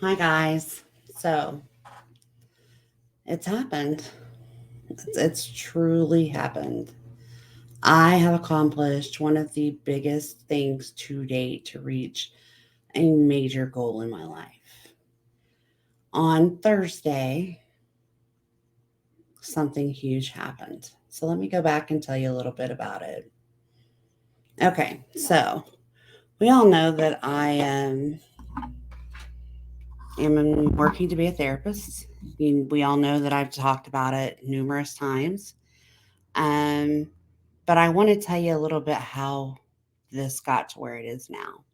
Hi, guys. So it's happened. It's truly happened. I have accomplished one of the biggest things to date to reach a major goal in my life. On Thursday, something huge happened. So let me go back and tell you a little bit about it. Okay, so we all know that I am working to be a therapist. We all know that I've talked about it numerous times. Um, but I want to tell you a little bit how this got to where it is now.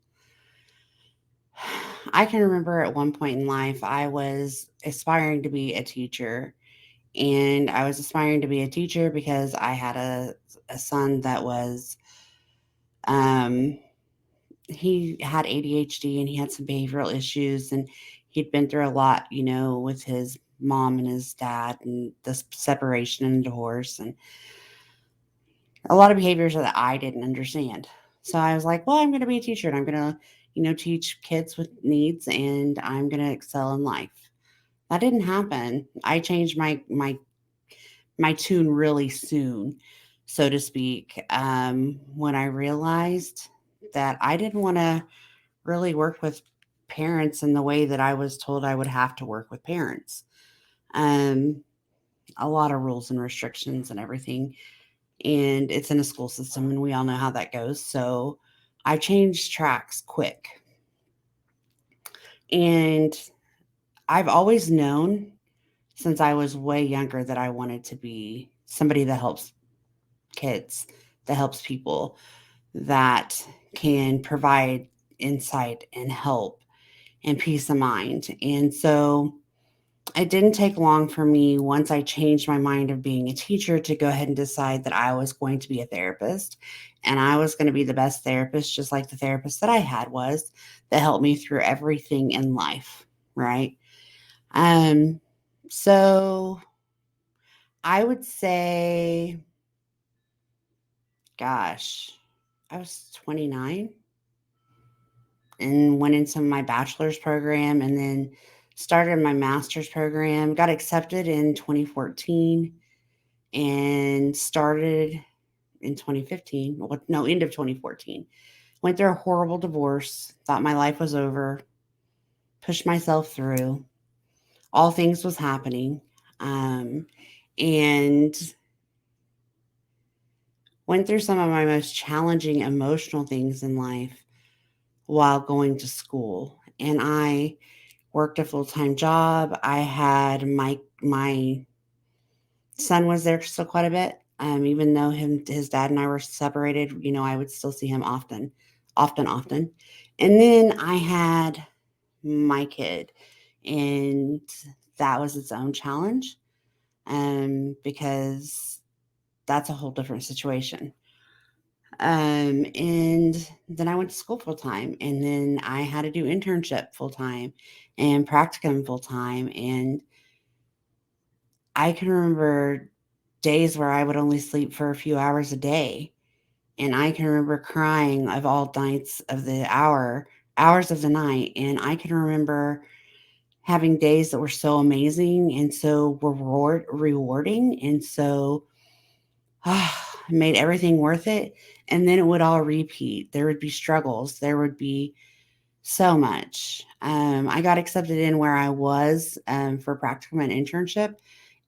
I can remember at one point in life, I was aspiring to be a teacher. And I was aspiring to be a teacher because I had a son that um, he had ADHD and he had some behavioral issues. And he'd been through a lot, with his mom and his dad and the separation and divorce. And a lot of behaviors that I didn't understand. So I was like, well, I'm going to be a teacher and I'm going to, teach kids with needs and I'm going to excel in life. That didn't happen. I changed my tune really soon, so to speak, when I realized that I didn't want to really work with parents in the way that I was told I would have to work with parents. Um, a lot of rules and restrictions and everything, and it's in a school system and we all know how that goes. So I changed tracks quick. And I've always known since I was way younger that I wanted to be somebody that helps kids, that helps people, that can provide insight and help and peace of mind. And so it didn't take long for me once I changed my mind of being a teacher to go ahead and decide that I was going to be a therapist and I was going to be the best therapist, just like the therapist that I had was that helped me through everything in life. Right. Um, so I would say, gosh, I was 29 and went into my bachelor's program and then started my master's program, got accepted in 2014 and started in 2015. Well, no, end of 2014. Went through a horrible divorce, thought my life was over, pushed myself through. All things was happening. Um, and went through some of my most challenging emotional things in life while going to school. And I worked a full-time job. I had my son was there still quite a bit. Even though his dad and I were separated, I would still see him often, often, often. And then I had my kid, and that was its own challenge, because that's a whole different situation. And then I went to school full time, and then I had to do internship full time and practicum full time. And I can remember days where I would only sleep for a few hours a day. And I can remember crying of all nights of the hours of the night. And I can remember having days that were so amazing and so rewarding and so made everything worth it. And then it would all repeat. There would be struggles. There would be so much. I got accepted in where I was for practicum and internship,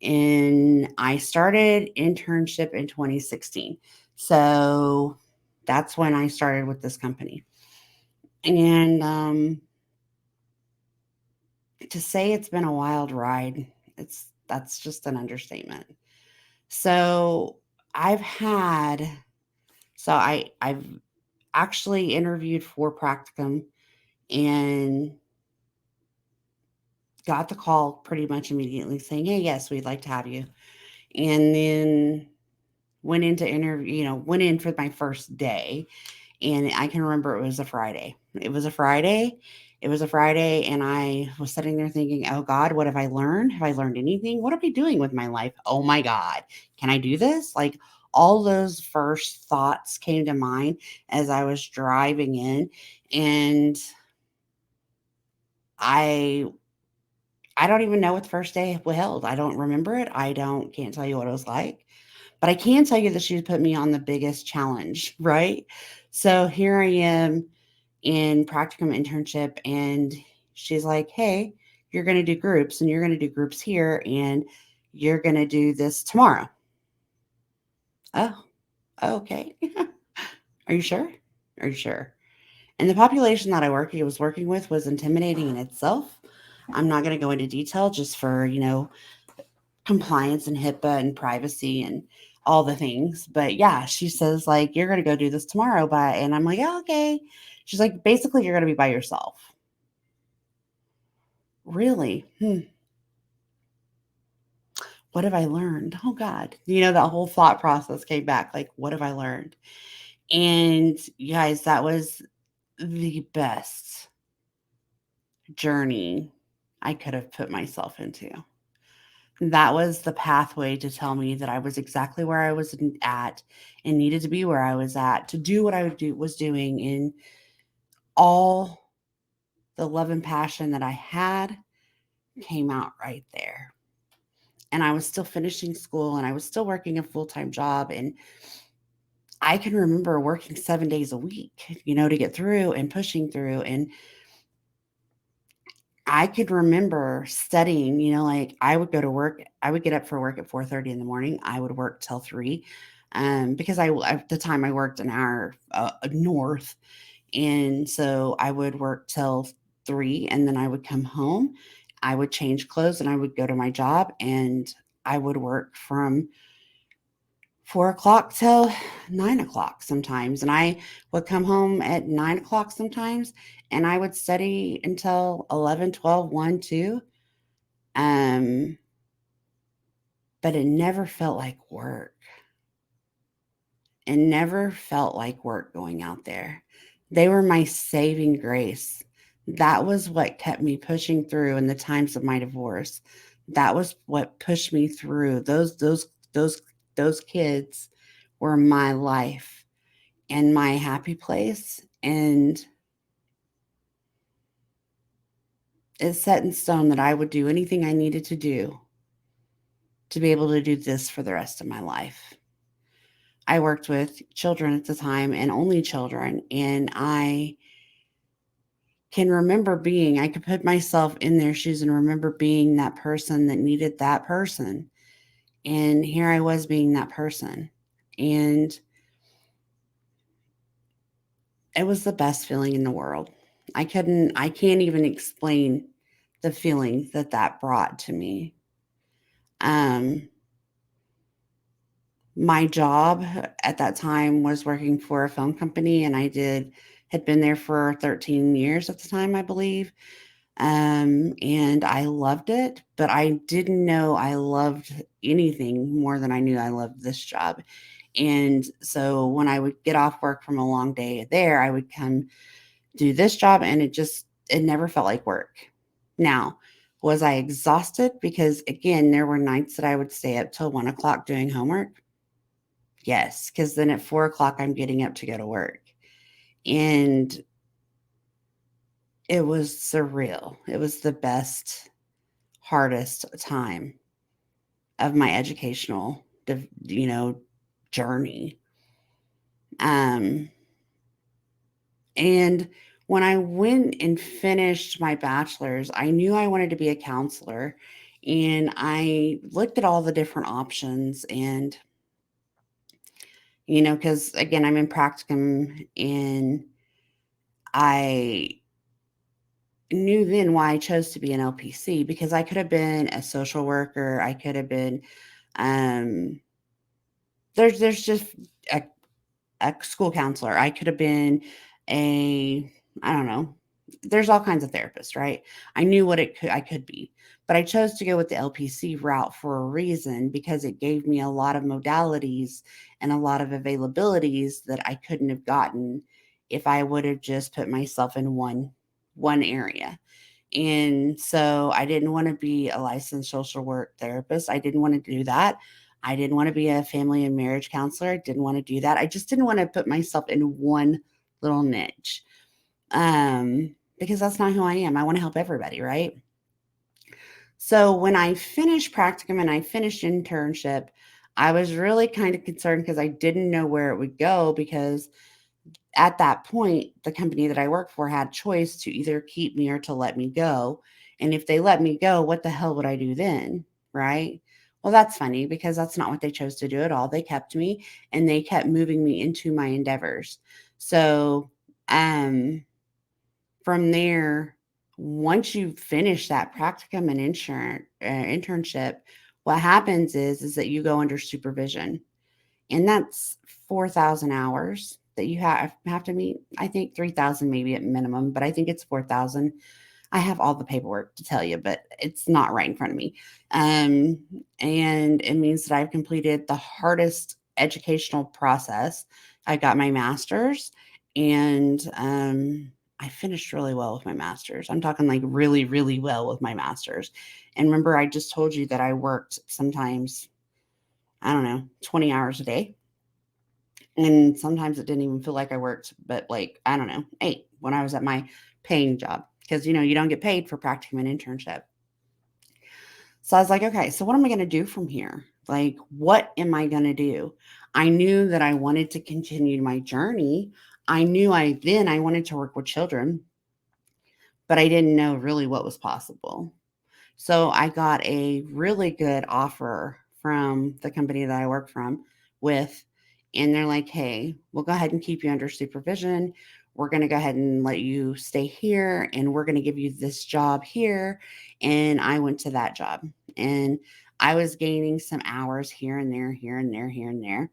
and I started internship in 2016. So that's when I started with this company. And to say it's been a wild ride, that's just an understatement. So I've had I've actually interviewed for practicum and got the call pretty much immediately saying, "Hey, yes, we'd like to have you." And then went into interview, went in for my first day. And I can remember it was a Friday. It was a Friday. It was a Friday. And I was sitting there thinking, oh God, what have I learned? Have I learned anything? What am I doing with my life? Oh my God, can I do this? Like all those first thoughts came to mind as I was driving in. And I I don't even know what the first day held. I don't remember it. I don't can't tell you what it was like, but I can tell you that she put me on the biggest challenge, right? So here I am in practicum internship, and she's like, "Hey, you're going to do groups, and you're going to do groups here, and you're going to do this tomorrow." Oh, okay. Are you sure? Are you sure? And the population that I was working with was intimidating in itself. I'm not going to go into detail just for, compliance and HIPAA and privacy and all the things. But yeah, she says like you're going to go do this tomorrow by and I'm like, "Oh, okay." She's like, "Basically you're going to be by yourself." Really? What have I learned? Oh God. That whole thought process came back like, what have I learned? And you guys, that was the best journey I could have put myself into. That was the pathway to tell me that I was exactly where I was at and needed to be where I was at to do what was doing in all the love and passion that I had came out right there. And I was still finishing school and I was still working a full-time job, and I can remember working 7 days a week, to get through and pushing through. And I could remember studying, like I would go to work, I would get up for work at 4:30 in the morning. I would work till 3, because at the time I worked an hour north. And so I would work till 3 and then I would come home. I would change clothes and I would go to my job, and I would work from 4 o'clock till 9 o'clock sometimes. And I would come home at 9 o'clock sometimes, and I would study until 11, 12, 1, 2. Um, but it never felt like work. It never felt like work going out there. They were my saving grace. That was what kept me pushing through in the times of my divorce. That was what pushed me through. Those kids were my life and my happy place, and it's set in stone that I would do anything I needed to do to be able to do this for the rest of my life. I worked with children at the time and only children, and I could put myself in their shoes and remember being that person that needed that person. And here I was being that person. And it was the best feeling in the world. I can't even explain the feeling that that brought to me. Um, my job at that time was working for a phone company, and had been there for 13 years at the time, I believe. And I loved it, but I didn't know I loved anything more than I knew I loved this job. And so when I would get off work from a long day there, I would come do this job, and it never felt like work. Now, was I exhausted? Because again, there were nights that I would stay up till 1 o'clock doing homework. Yes, because then at 4 o'clock, I'm getting up to go to work. And it was surreal. It was the best, hardest time of my educational, journey. Um, and when I went and finished my bachelor's, I knew I wanted to be a counselor. And I looked at all the different options, and, because again, I'm in practicum, and I knew then why I chose to be an LPC, because I could have been a social worker. I could have been, um, there's just a school counselor. I could have been a I don't know. There's all kinds of therapists, right? I knew what I could be. But I chose to go with the LPC route for a reason, because it gave me a lot of modalities and a lot of availabilities that I couldn't have gotten if I would have just put myself in one area. And so I didn't want to be a licensed social work therapist. I didn't want to do that. I didn't want to be a family and marriage counselor. I didn't want to do that. I just didn't want to put myself in one little niche. Um, because that's not who I am. I want to help everybody, right? So when I finished practicum and I finished internship, I was really kind of concerned because I didn't know where it would go because at that point, the company that I work for had choice to either keep me or to let me go. And if they let me go, what the hell would I do then? Right? Well, that's funny because that's not what they chose to do at all. They kept me and they kept moving me into my endeavors. So, um, from there, once you finish that practicum and internship, what happens is that you go under supervision, and that's 4,000 hours that you have to meet. I think 3,000 maybe at minimum, but I think it's 4,000. I have all the paperwork to tell you, but it's not right in front of me. Um, and it means that I've completed the hardest educational process. I got my master's, and I finished really well with my master's. I'm talking like really, really well with my master's. And remember, I just told you that I worked sometimes, I don't know, 20 hours a day. And sometimes it didn't even feel like I worked, but like, I don't know, 8 when I was at my paying job because, you don't get paid for practicum and internship. So I was like, okay, so what am I going to do from here? Like, what am I going to do? I knew that I wanted to continue my journey. I knew I wanted to work with children, but I didn't know really what was possible. So I got a really good offer from the company that I work from with, and they're like, "Hey, we'll go ahead and keep you under supervision. We're going to go ahead and let you stay here, and we're going to give you this job here." And I went to that job, and I was gaining some hours here and there, here and there, here and there.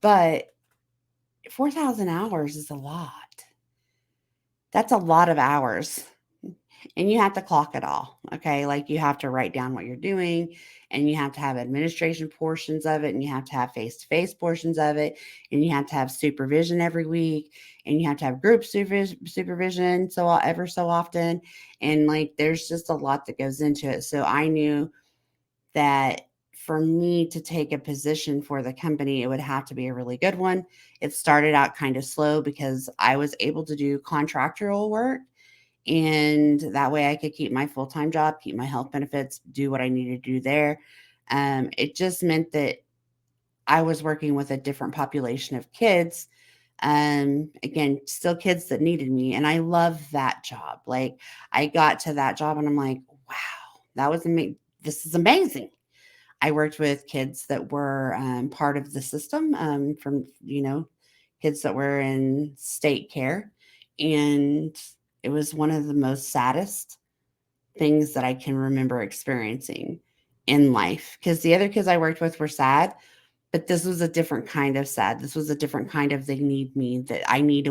But 4,000 hours is a lot. That's a lot of hours. And you have to clock it all. Okay. Like you have to write down what you're doing, and you have to have administration portions of it, and you have to have face to face portions of it, and you have to have supervision every week, and you have to have group supervision ever so often. And like there's just a lot that goes into it. So I knew that for me to take a position for the company, it would have to be a really good one. It started out kind of slow because I was able to do contractual work, and that way I could keep my full-time job, keep my health benefits, do what I needed to do there. It just meant that I was working with a different population of kids. Again, still kids that needed me, and I love that job. Like I got to that job and I'm like, wow, that was amazing. This is amazing. I worked with kids that were part of the system, from kids that were in state care, and it was one of the most saddest things that I can remember experiencing in life. Because the other kids I worked with were sad, but this was a different kind of sad. This was a different kind of they need me, that I need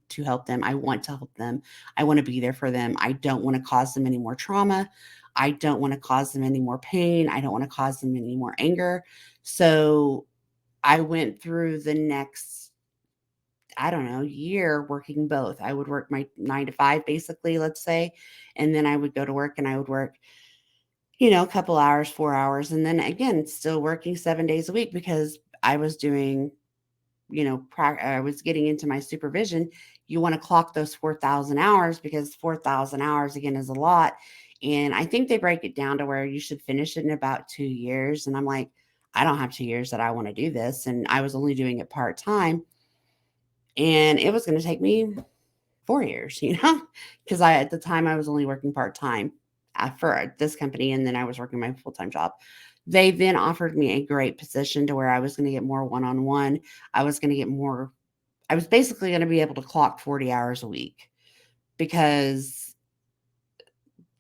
to help them. I want to help them. I want to be there for them. I don't want to cause them any more trauma. I don't want to cause them any more pain. I don't want to cause them any more anger. So I went through the next, I don't know, year working both. I would work my 9 to 5 basically, let's say, and then I would go to work and I would work, a couple hours, 4 hours, and then again, still working 7 days a week because I was doing, I was getting into my supervision. You want to clock those 4,000 hours because 4,000 hours again is a lot. And I think they break it down to where you should finish it in about 2 years. And I'm like, I don't have 2 years that I want to do this. And I was only doing it part time. And it was going to take me 4 years, because at the time I was only working part time for this company, and then I was working my full time job. They then offered me a great position to where I was going to get more one on one. I was going to get more. I was basically going to be able to clock 40 hours a week because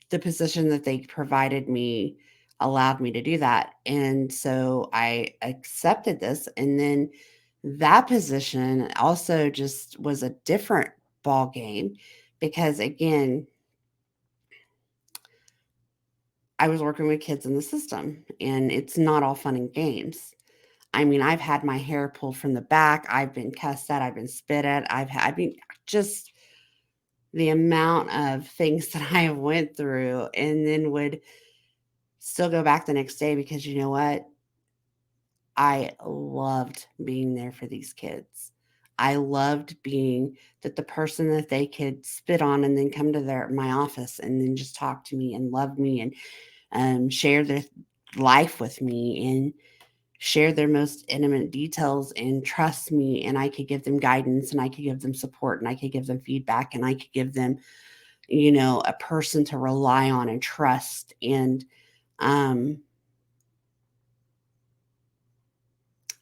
the position that they provided me allowed me to do that. And so I accepted this. And then that position also just was a different ball game because, again, I was working with kids in the system, and it's not all fun and games. I mean, I've had my hair pulled from the back. I've been cussed at. I've been spit at. Just the amount of things that I have went through, and then would still go back the next day because you know what? I loved being there for these kids. I loved being the person that they could spit on and then come to my office and then just talk to me and love me and share their life with me and share their most intimate details and trust me, and I could give them guidance and I could give them support and I could give them feedback and I could give them, a person to rely on and trust. And um,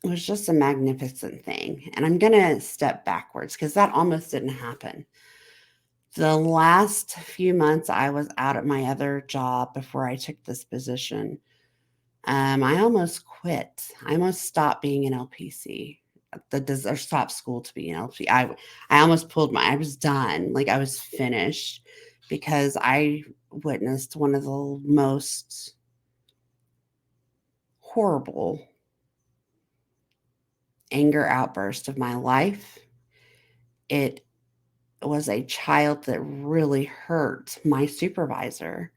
it was just a magnificent thing. And I'm going to step backwards because that almost didn't happen. The last few months I was out at my other job before I took this position, I almost quit. I almost stopped being an LPC. Or stopped school to be an LPC. I almost I was done. Like I was finished because I witnessed one of the most horrible anger outbursts of my life. It was a child that really hurt my supervisor.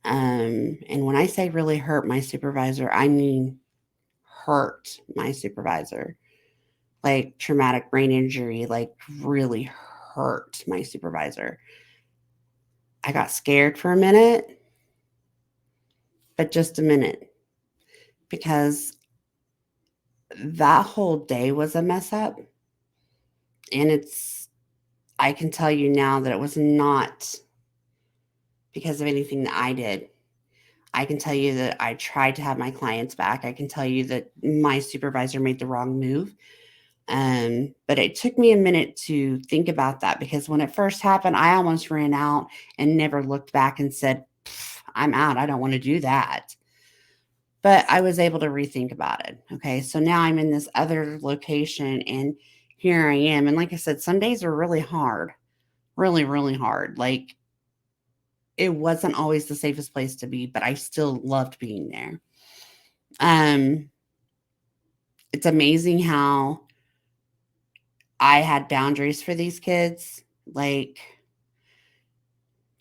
And when I say really hurt my supervisor, I mean hurt my supervisor. Like traumatic brain injury, like really hurt my supervisor. I got scared for a minute, but just a minute, because that whole day was a mess up. And I can tell you now that it was not because of anything that I did. I can tell you that I tried to have my clients back. I can tell you that my supervisor made the wrong move. But it took me a minute to think about that because when it first happened, I almost ran out and never looked back and said, I'm out. I don't want to do that. But I was able to rethink about it. Okay. So now I'm in this other location and here I am. And like I said, some days are really hard, really, really hard. Like it wasn't always the safest place to be, but I still loved being there. Um, it's amazing how I had boundaries for these kids. Like,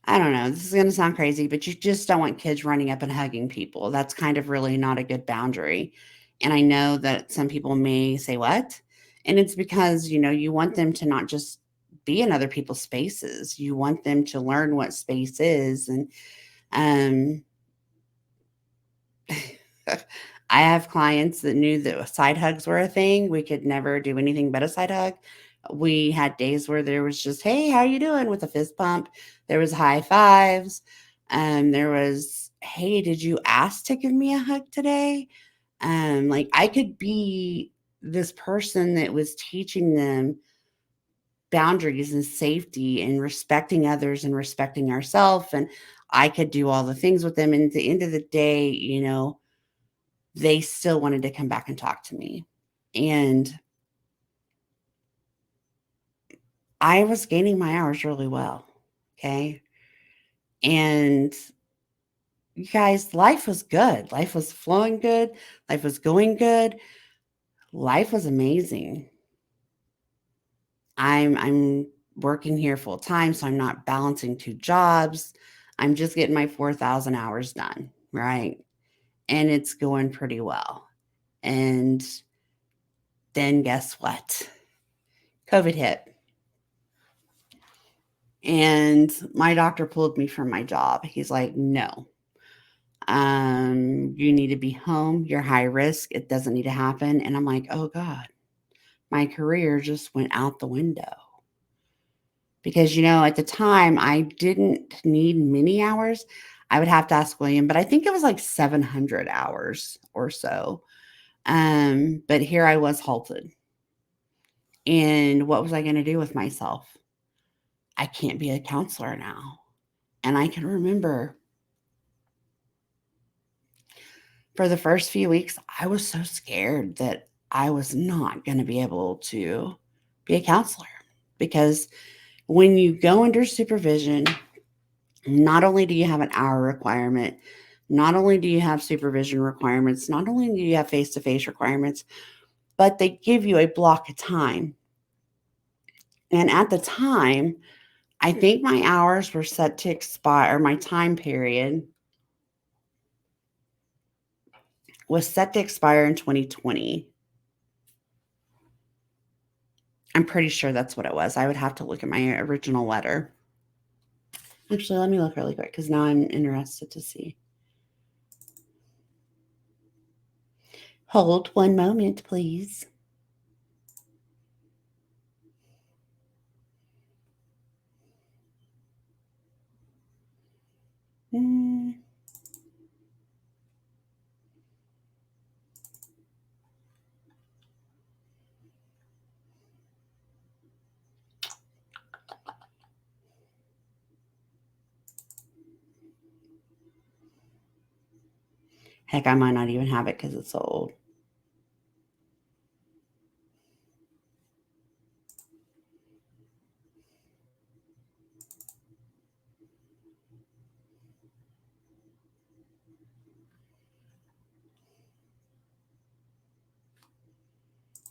I don't know, this is going to sound crazy, but you just don't want kids running up and hugging people. That's kind of really not a good boundary. And I know that some people may say, what? And it's because, you want them to not just be in other people's spaces. You want them to learn what space is. And um, I have clients that knew that side hugs were a thing. We could never do anything but a side hug. We had days where there was just, "Hey, how you doing?" with a fist bump. There was high fives. There was, "Hey, did you ask to give me a hug today?" Like I could be this person that was teaching them boundaries and safety and respecting others and respecting ourselves. And I could do all the things with them. And at the end of the day, they still wanted to come back and talk to me. And I was gaining my hours really well. Okay. And you guys, life was good. Life was flowing good. Life was going good. Life was amazing. I'm working here full time, so I'm not balancing two jobs. I'm just getting my 4,000 hours done, right? And it's going pretty well. And then guess what? COVID hit. And my doctor pulled me from my job. He's like, "No, you need to be home. You're high risk. It doesn't need to happen." And I'm like, "Oh God, my career just went out the window." Because, at the time I didn't need many hours. I would have to ask William, but I think it was like 700 hours or so. But here I was halted. And what was I going to do with myself? I can't be a counselor now. And I can remember for the first few weeks, I was so scared that I was not going to be able to be a counselor because when you go under supervision, not only do you have an hour requirement, not only do you have supervision requirements, not only do you have face to face requirements, but they give you a block of time. And at the time, I think my hours were set to expire, my time period was set to expire in 2020. I'm pretty sure that's what it was. I would have to look at my original letter. Actually, let me look really quick because now I'm interested to see. Hold one moment, please. Mm. Heck, I might not even have it because it's so old.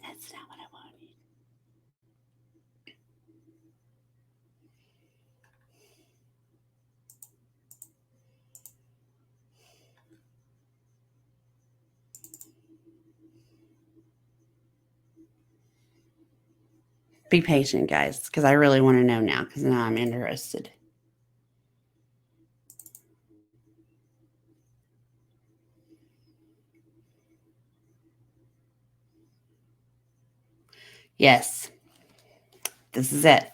That's not what I wanted. Be patient, guys, because I really want to know now because now I'm interested. Yes, this is it.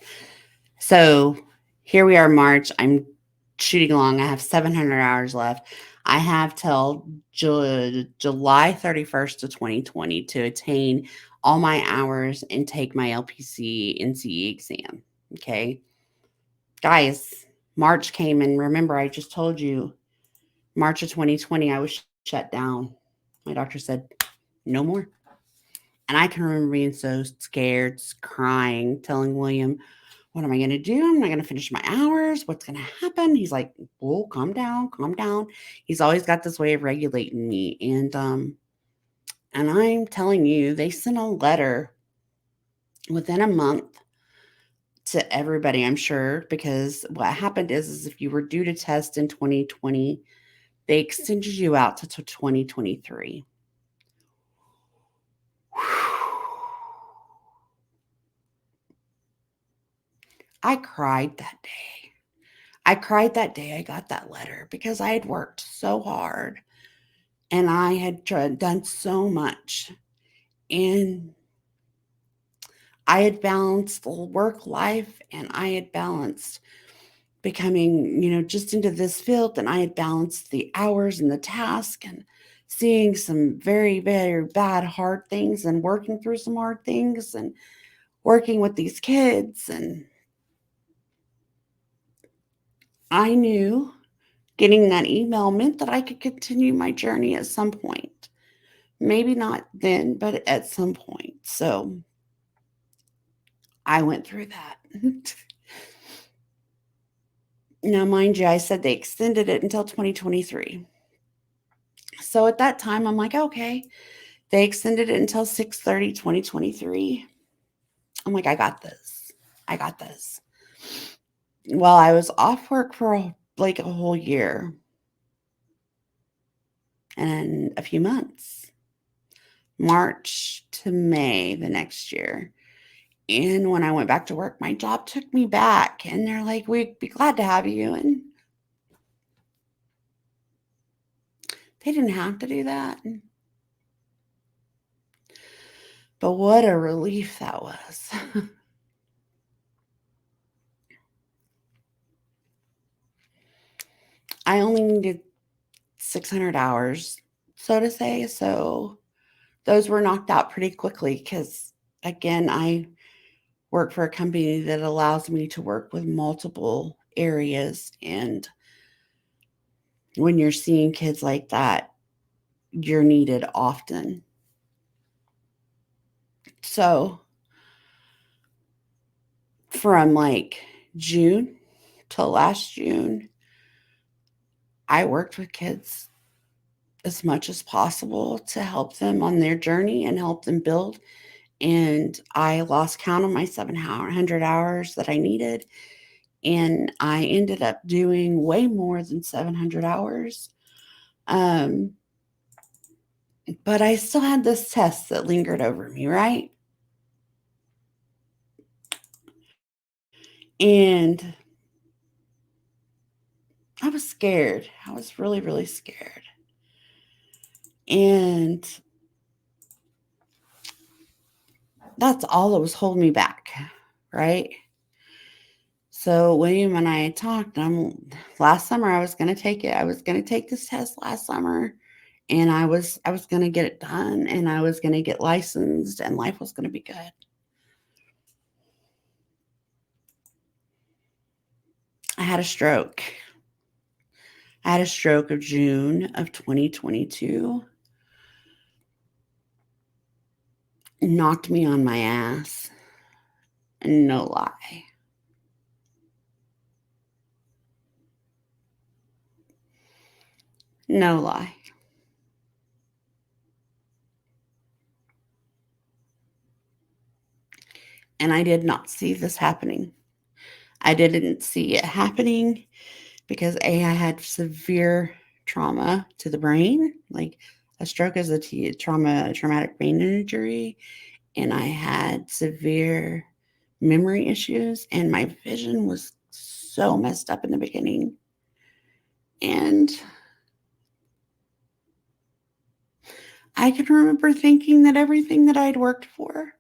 So here we are, March. I'm shooting along. I have 700 hours left. I have till July 31st of 2020 to attain all my hours and take my LPC NCE exam. Okay. Guys, March came and remember, I just told you March of 2020, I was shut down. My doctor said, no more. And I can remember being so scared, crying, telling William, what am I going to do? I'm not going to finish my hours. What's going to happen? He's like, "Well, calm down, calm down." He's always got this way of regulating me. And I'm telling you, they sent a letter within a month to everybody, I'm sure, because what happened is if you were due to test in 2020, they extended you out to 2023. I cried that day. I cried that day I got that letter because I had worked so hard and I had done so much. And I had balanced the work life and I had balanced becoming, just into this field. And I had balanced the hours and the task and seeing some very, very bad, hard things and working through some hard things and working with these kids. And I knew getting that email meant that I could continue my journey at some point. Maybe not then, but at some point. So I went through that. Now, mind you, I said they extended it until 2023. So at that time, I'm like, okay, they extended it until 6/30, 2023. I'm like, I got this. I got this. Well, I was off work for like a whole year and a few months, March to May the next year. And when I went back to work, my job took me back and they're like, we'd be glad to have you. And they didn't have to do that. But what a relief that was. I only needed 600 hours, so to say. So those were knocked out pretty quickly because, again, I work for a company that allows me to work with multiple areas. And when you're seeing kids like that, you're needed often. So from like June to last June, I worked with kids as much as possible to help them on their journey and help them build. And I lost count of my 700 hours that I needed. And I ended up doing way more than 700 hours. Um, but I still had this test that lingered over me, right? And I was scared. I was really, really scared. And that's all that was holding me back, right? So William and I talked. Last summer I was going to take it. I was going to take this test last summer, and I was going to get it done, and I was going to get licensed, and life was going to be good. I had a stroke. I had a stroke of June of 2022. Knocked me on my ass. No lie. No lie. And I did not see this happening. I didn't see it happening because I had severe trauma to the brain. Like, a stroke is traumatic brain injury, and I had severe memory issues, and my vision was so messed up in the beginning. And I can remember thinking that everything that I'd worked for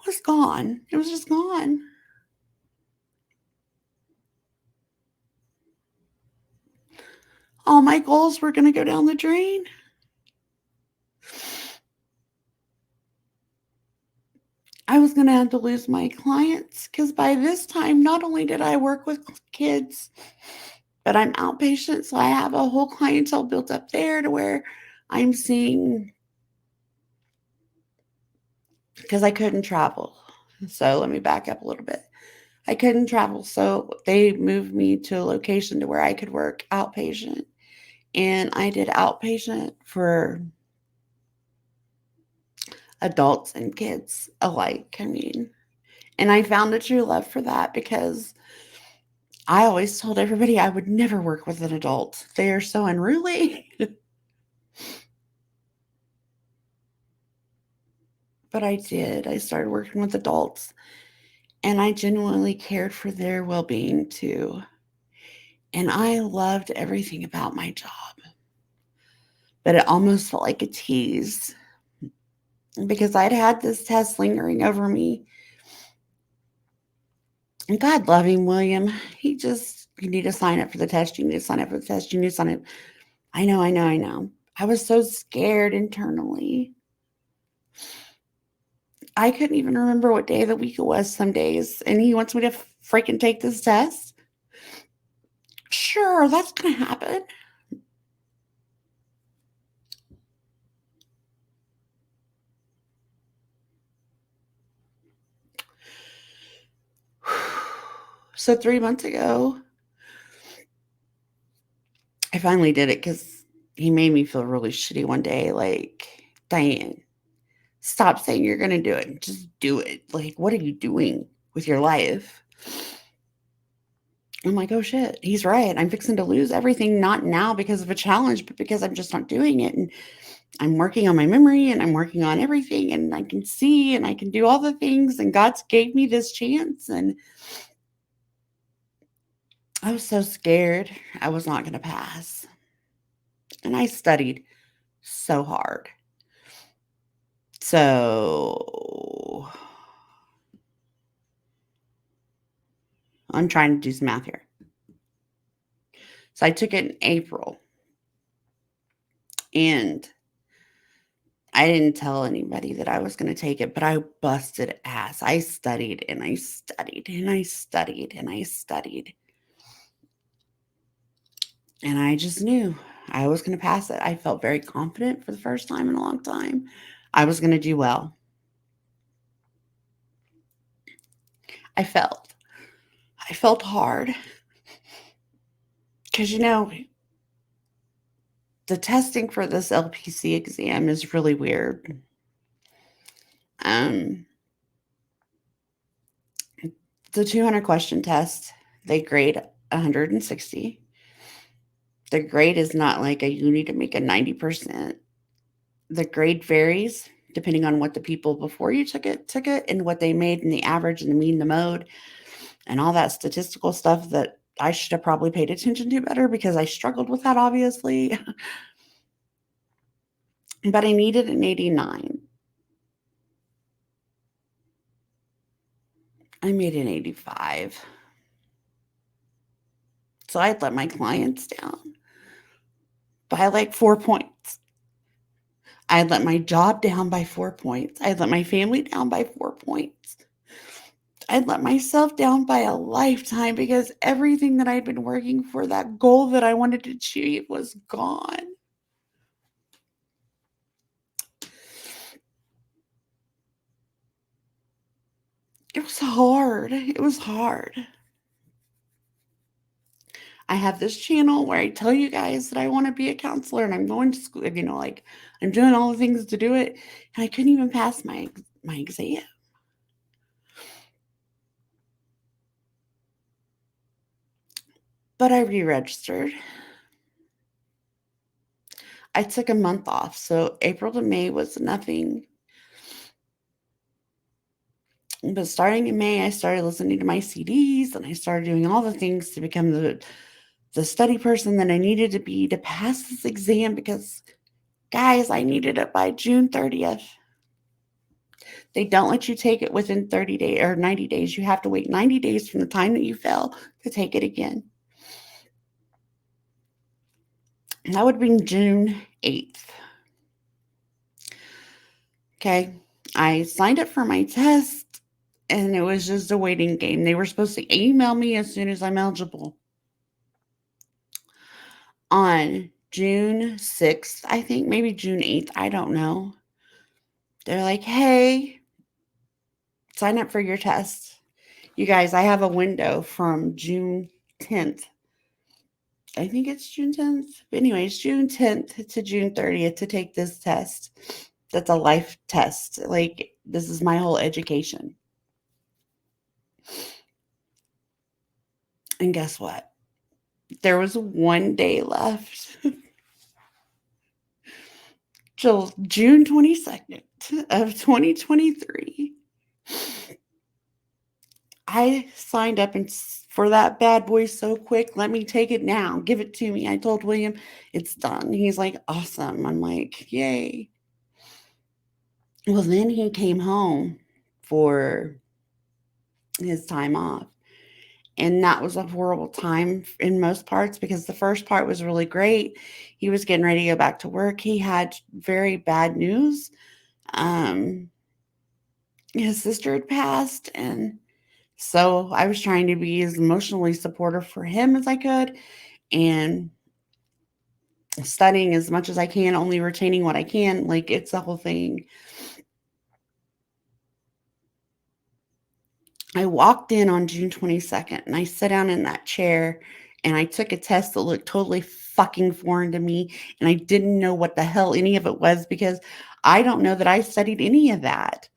was gone. It was just gone. All my goals were going to go down the drain. I was going to have to lose my clients because by this time, not only did I work with kids, but I'm outpatient. So I have a whole clientele built up there to where I'm seeing, because I couldn't travel. So let me back up a little bit. I couldn't travel. So they moved me to a location to where I could work outpatient. And I did outpatient for adults and kids alike. I mean, and I found a true love for that because I always told everybody I would never work with an adult. They are so unruly. But I did. I started working with adults, and I genuinely cared for their well being too. And I loved everything about my job, but it almost felt like a tease because I'd had this test lingering over me. And God love him, William. You need to sign up for the test. You need to sign up for the test. You need to sign up. I know, I know, I know. I was so scared internally. I couldn't even remember what day of the week it was some days. And he wants me to freaking take this test. Sure, that's going to happen. So 3 months ago, I finally did it because he made me feel really shitty one day. Like, Diane, stop saying you're going to do it. Just do it. Like, what are you doing with your life? I'm like, oh shit, he's right. I'm fixing to lose everything, not now because of a challenge, but because I'm just not doing it. And I'm working on my memory and I'm working on everything, and I can see and I can do all the things. And God's gave me this chance. And I was so scared I was not going to pass. And I studied so hard. So I'm trying to do some math here. So I took it in April, and I didn't tell anybody that I was going to take it, but I busted ass. I studied and I studied and I studied and I studied. And I just knew I was going to pass it. I felt very confident for the first time in a long time. I was going to do well. I felt hard because, the testing for this LPC exam is really weird. Um, the 200 question test, they grade 160. The grade is not like you need to make a 90%. The grade varies depending on what the people before you took it and what they made and the average and the mean, the mode, and all that statistical stuff that I should have probably paid attention to better because I struggled with that, obviously. But I needed an 89. I made an 85. So I'd let my clients down by like 4 points. I'd let my job down by 4 points. I'd let my family down by 4 points. I'd let myself down by a lifetime because everything that I'd been working for, that goal that I wanted to achieve, was gone. It was hard. It was hard. I have this channel where I tell you guys that I want to be a counselor and I'm going to school, like I'm doing all the things to do it. And I couldn't even pass my exam. But I re-registered. I took a month off. So April to May was nothing. But starting in May, I started listening to my CDs and I started doing all the things to become the study person that I needed to be to pass this exam because, guys, I needed it by June 30th. They don't let you take it within 30 days or 90 days. You have to wait 90 days from the time that you fail to take it again. And that would be June 8th. Okay. I signed up for my test and it was just a waiting game. They were supposed to email me as soon as I'm eligible. On June 6th, I think, maybe June 8th, I don't know. They're like, hey, sign up for your test. You guys, I have a window from June 10th. I think it's June 10th. But anyways, June 10th to June 30th to take this test. That's a life test. Like, this is my whole education. And guess what? There was 1 day left till June 22nd of 2023. I signed up for that bad boy so quick. Let me take it now. Give it to me. I told William it's done. He's like, awesome. I'm like, yay. Well, then he came home for his time off. And that was a horrible time in most parts because the first part was really great. He was getting ready to go back to work. He had very bad news. His sister had passed, and so I was trying to be as emotionally supportive for him as I could and studying as much as I can, only retaining what I can. Like, it's the whole thing. I walked in on June 22nd and I sat down in that chair and I took a test that looked totally fucking foreign to me. And I didn't know what the hell any of it was because I don't know that I studied any of that.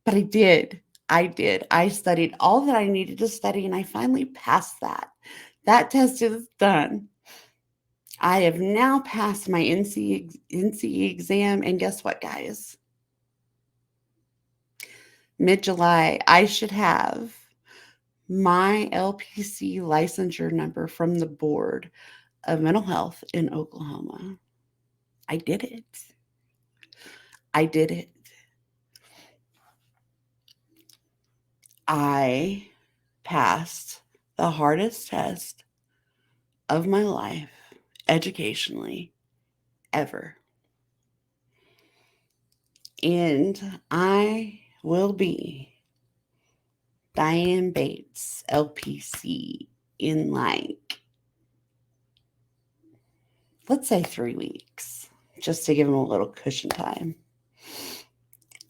But I did. I did. I studied all that I needed to study and I finally passed that. That test is done. I have now passed my NCE exam. And guess what, guys? Mid-July, I should have my LPC licensure number from the Board of Mental Health in Oklahoma. I did it. I did it. I passed the hardest test of my life educationally ever. And I will be Diane Bates, LPC, in like, let's say 3 weeks, just to give them a little cushion time.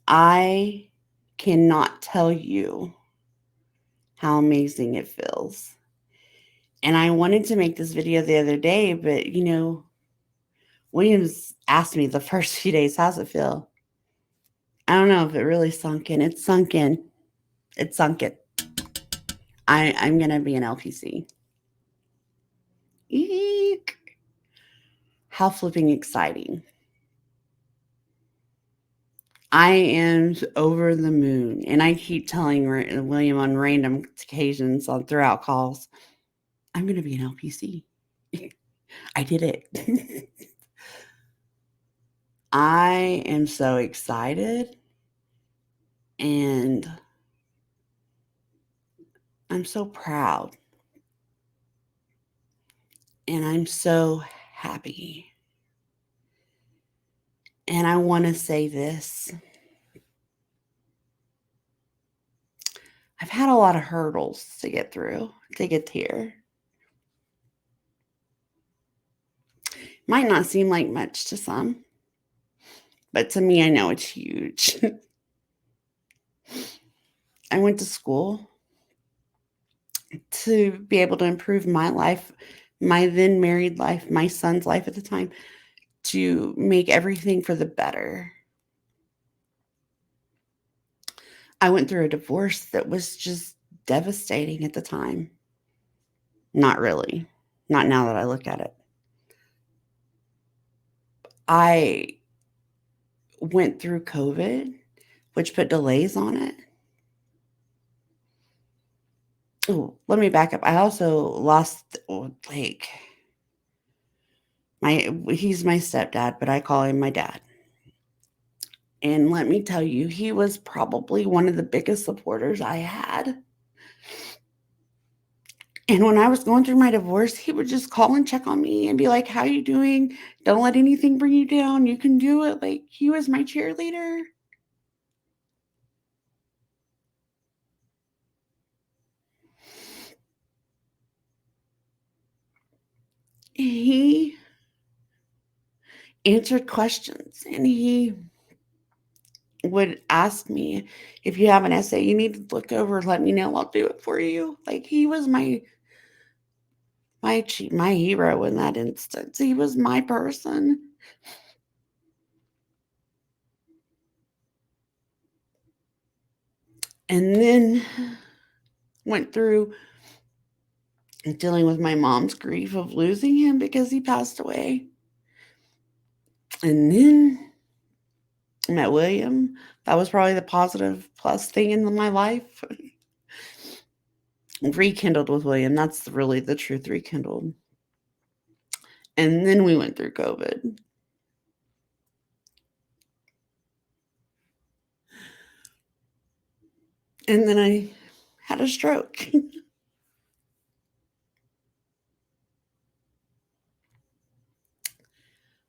I cannot tell you how amazing it feels. And I wanted to make this video the other day, but Williams asked me the first few days, how's it feel? I don't know if it really sunk in. It's sunk in. It sunk in. I'm going to be an LPC. Eek. How flipping exciting. I am over the moon, and I keep telling William on random occasions on throughout calls, I'm going to be an LPC. I did it. I am so excited, and I'm so proud, and I'm so happy. And I want to say this, I've had a lot of hurdles to get through to get here. Might not seem like much to some, but to me, I know it's huge. I went to school to be able to improve my life, my then married life, my son's life at the time, to make everything for the better. I went through a divorce that was just devastating at the time. Not really. Not now that I look at it. I went through COVID, which put delays on it. Oh, let me back up. I also lost, like, he's my stepdad, but I call him my dad. And let me tell you, he was probably one of the biggest supporters I had. And when I was going through my divorce, he would just call and check on me and be like, "How you doing? Don't let anything bring you down. You can do it." Like, he was my cheerleader. He answered questions, and he would ask me, "If you have an essay you need to look over, let me know. I'll do it for you." Like, he was my hero in that instance. He was my person. And then went through dealing with my mom's grief of losing him because he passed away. And then met William. That was probably the positive plus thing in my life. Rekindled with William. That's really the truth, rekindled. And then we went through COVID. And then I had a stroke.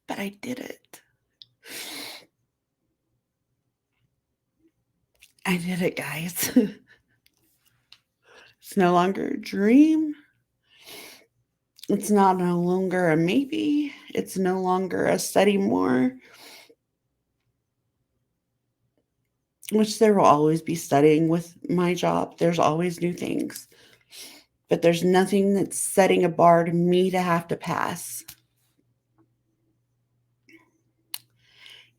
But I did it. I did it, guys. It's no longer a dream. It's not no longer a maybe. It's no longer a study more, which there will always be studying with my job. There's always new things, but there's nothing that's setting a bar to me to have to pass.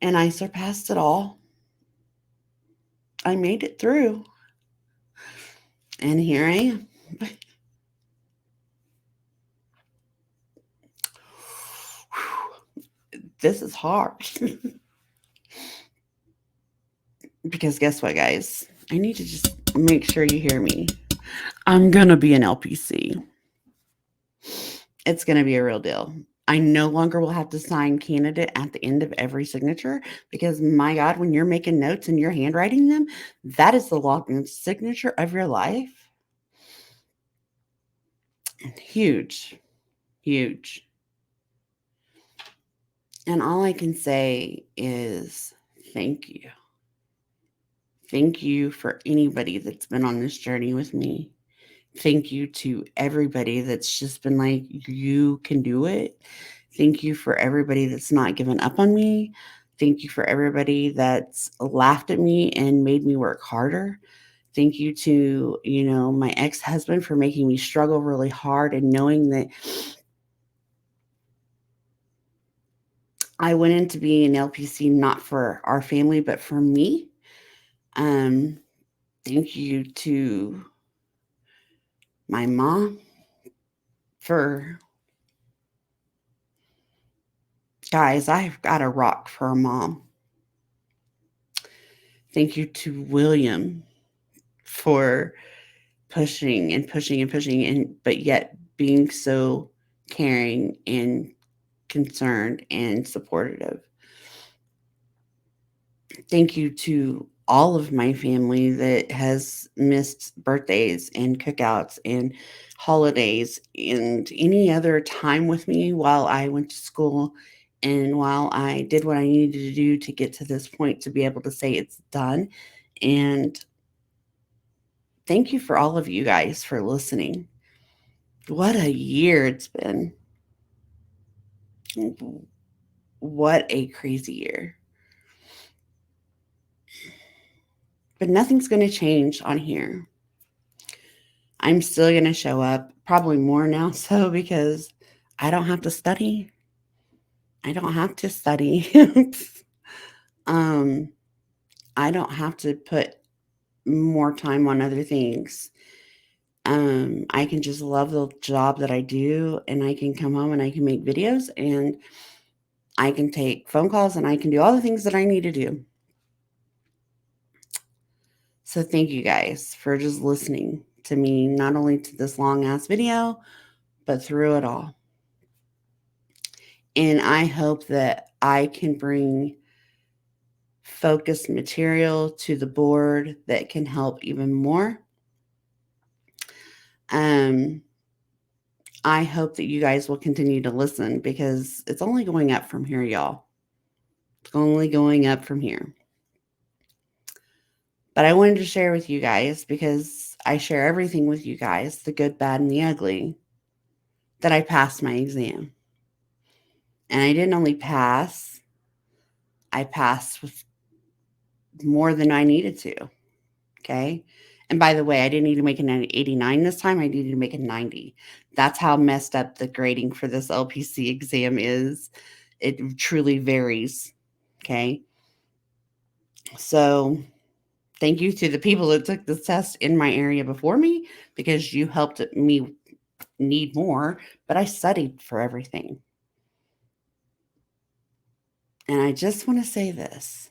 And I surpassed it all. I made it through. And here I am. This is hard. Because guess what, guys? I need to just make sure you hear me. I'm going to be an LPC. It's going to be a real deal. I no longer will have to sign candidate at the end of every signature because, my God, when you're making notes and you're handwriting them, that is the login signature of your life. Huge, huge. And all I can say is thank you. Thank you for anybody that's been on this journey with me. Thank you to everybody that's just been like, you can do it. Thank you for everybody that's not given up on me. Thank you for everybody that's laughed at me and made me work harder. Thank you to, my ex-husband for making me struggle really hard and knowing that I went into being an LPC not for our family, but for me. Thank you to my mom for guys, I've got a rock for a mom. Thank you to William for pushing and pushing and pushing, and but yet being so caring and concerned and supportive. Thank you to all of my family that has missed birthdays and cookouts and holidays and any other time with me while I went to school and while I did what I needed to do to get to this point to be able to say it's done. And thank you for all of you guys for listening. What a year it's been. What a crazy year. But nothing's going to change on here. I'm still going to show up, probably more now so because I don't have to study. I don't have to study. um I don't have to put more time on other things. I can just love the job that I do, and I can come home and I can make videos and I can take phone calls and I can do all the things that I need to do. So thank you guys for just listening to me, not only to this long ass video, but through it all. And I hope that I can bring focused material to the board that can help even more. Um, I hope that you guys will continue to listen because it's only going up from here, y'all. It's only going up from here. But I wanted to share with you guys because I share everything with you guys, the good, bad, and the ugly, that I passed my exam. And I didn't only pass, I passed with more than I needed to. Okay. And by the way, I didn't need to make an 89 this time. I needed to make a 90. That's how messed up the grading for this LPC exam is. It truly varies. Okay. So thank you to the people that took this test in my area before me because you helped me need more, but I studied for everything. And I just want to say this.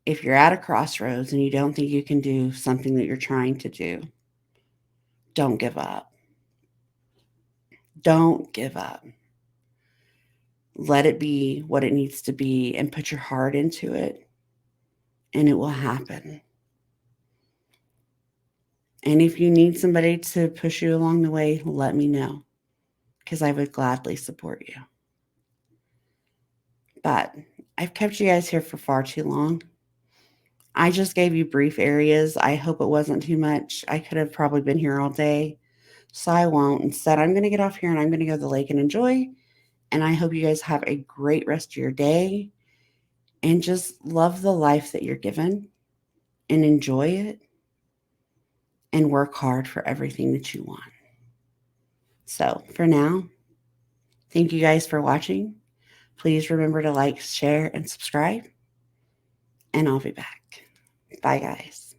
If you're at a crossroads and you don't think you can do something that you're trying to do, don't give up. Don't give up. Let it be what it needs to be and put your heart into it, and it will happen. And if you need somebody to push you along the way, let me know because I would gladly support you. But I've kept you guys here for far too long. I just gave you brief areas. I hope it wasn't too much. I could have probably been here all day, so I won't. Instead, I'm going to get off here and I'm going to go to the lake and enjoy. And I hope you guys have a great rest of your day and just love the life that you're given and enjoy it and work hard for everything that you want. So for now, thank you guys for watching. Please remember to like, share, and subscribe. And I'll be back. Bye, guys.